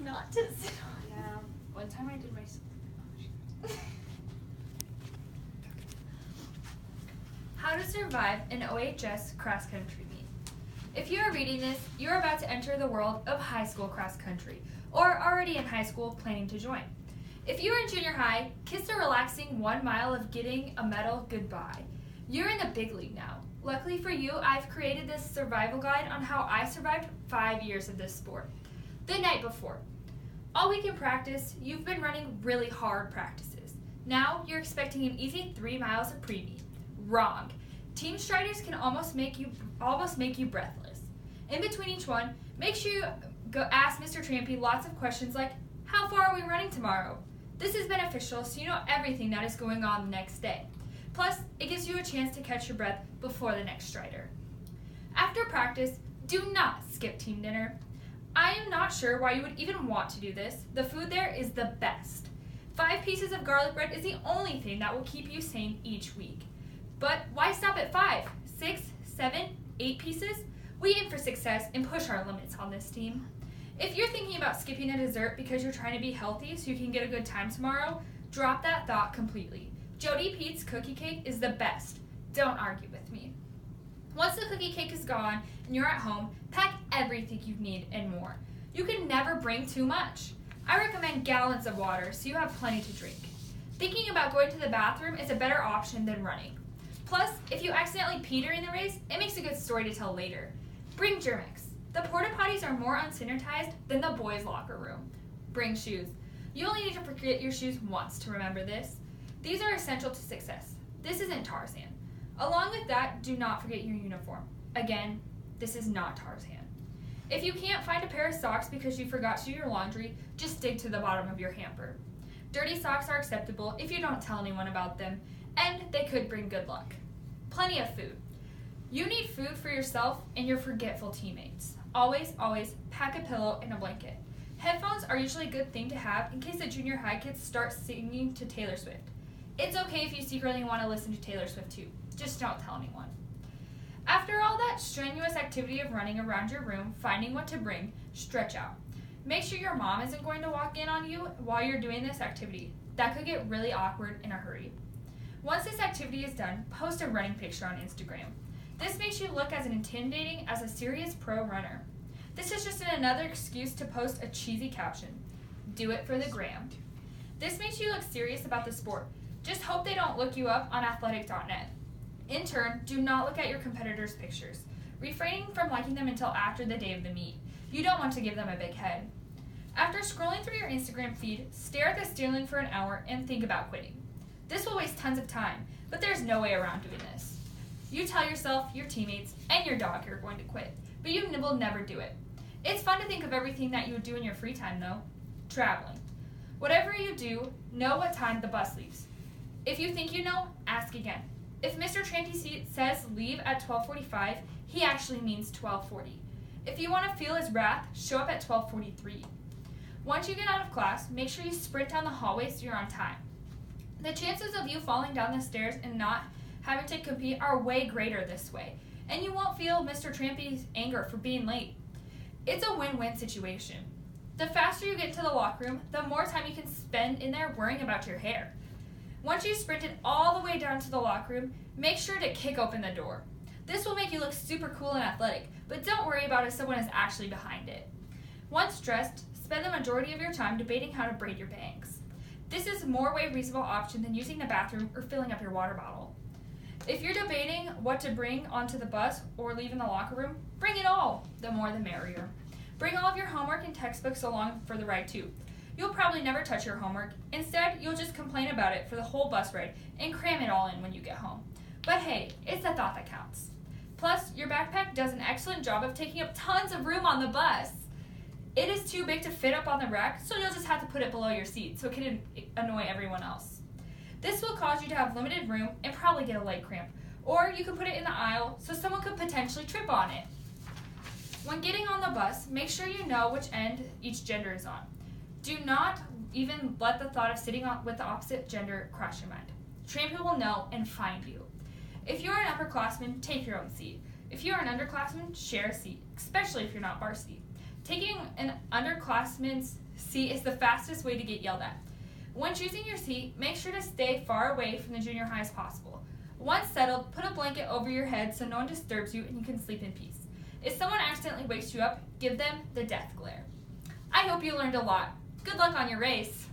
not to sit on. Yeah. One time I did my. How to survive an OHS cross-country meet. If you are reading this, you are about to enter the world of high school cross-country, or are already in high school planning to join. If you are in junior high, kiss the relaxing 1 mile of getting a medal goodbye. You're in the big league now. Luckily for you, I've created this survival guide on how I survived 5 years of this sport. The night before. All week in practice, you've been running really hard practices. Now, you're expecting an easy 3 miles of pre-meet. Wrong. Team striders can almost make you breathless. In between each one, make sure you ask Mr. Trampy lots of questions like, how far are we running tomorrow? This is beneficial so you know everything that is going on the next day. Plus, it gives you a chance to catch your breath before the next strider. After practice, do not skip team dinner. I am not sure why you would even want to do this. The food there is the best. 5 pieces of garlic bread is the only thing that will keep you sane each week. But why stop at 5, 6, 7, 8 pieces? We aim for success and push our limits on this team. If you're thinking about skipping a dessert because you're trying to be healthy so you can get a good time tomorrow, drop that thought completely. Jody Pete's cookie cake is the best. Don't argue with me. Once the cookie cake is gone and you're at home, pack everything you need and more. You can never bring too much. I recommend gallons of water so you have plenty to drink. Thinking about going to the bathroom is a better option than running. Plus, if you accidentally pee during the race, it makes a good story to tell later. Bring Germ-X. The porta potties are more unsanitized than the boys' locker room. Bring shoes. You only need to forget your shoes once to remember this. These are essential to success. This isn't Tarzan. Along with that, do not forget your uniform. Again, this is not Tarzan. If you can't find a pair of socks because you forgot to do your laundry, just dig to the bottom of your hamper. Dirty socks are acceptable if you don't tell anyone about them, and they could bring good luck. Plenty of food. You need food for yourself and your forgetful teammates. Always, always pack a pillow and a blanket. Headphones are usually a good thing to have in case the junior high kids start singing to Taylor Swift. It's okay if you secretly want to listen to Taylor Swift too. Just don't tell anyone. After all that strenuous activity of running around your room, finding what to bring, stretch out. Make sure your mom isn't going to walk in on you while you're doing this activity. That could get really awkward in a hurry. Once this activity is done, post a running picture on Instagram. This makes you look as intimidating as a serious pro runner. This is just another excuse to post a cheesy caption. Do it for the gram. This makes you look serious about the sport. Just hope they don't look you up on athletic.net. In turn, do not look at your competitors' pictures, refraining from liking them until after the day of the meet. You don't want to give them a big head. After scrolling through your Instagram feed, stare at the steering for an hour and think about quitting. This will waste tons of time, but there's no way around doing this. You tell yourself, your teammates, and your dog you're going to quit, but you will never do it. It's fun to think of everything that you would do in your free time, though. Traveling. Whatever you do, know what time the bus leaves. If you think you know, ask again. If Mr. Trampy says leave at 12:45, he actually means 12:40. If you want to feel his wrath, show up at 12:43. Once you get out of class, make sure you sprint down the hallway so you're on time. The chances of you falling down the stairs and not having to compete are way greater this way, and you won't feel Mr. Trampy's anger for being late. It's a win-win situation. The faster you get to the locker room, the more time you can spend in there worrying about your hair. Once you sprinted all the way down to the locker room, make sure to kick open the door. This will make you look super cool and athletic, but don't worry about if someone is actually behind it. Once dressed, spend the majority of your time debating how to braid your bangs. This is a more way reasonable option than using the bathroom or filling up your water bottle. If you're debating what to bring onto the bus or leave in the locker room, bring it all. The more the merrier. Bring all of your homework and textbooks along for the ride too. You'll probably never touch your homework. Instead, you'll just complain about it for the whole bus ride and cram it all in when you get home. But hey, it's the thought that counts. Plus, your backpack does an excellent job of taking up tons of room on the bus. It is too big to fit up on the rack, so you'll just have to put it below your seat so it can annoy everyone else. This will cause you to have limited room and probably get a leg cramp. Or you could put it in the aisle so someone could potentially trip on it. When getting on the bus, make sure you know which end each gender is on. Do not even let the thought of sitting with the opposite gender cross your mind. Trampy will know and find you. If you're an upperclassman, take your own seat. If you're an underclassman, share a seat, especially if you're not varsity. Taking an underclassman's seat is the fastest way to get yelled at. When choosing your seat, make sure to stay far away from the junior high as possible. Once settled, put a blanket over your head so no one disturbs you and you can sleep in peace. If someone accidentally wakes you up, give them the death glare. I hope you learned a lot. Good luck on your race.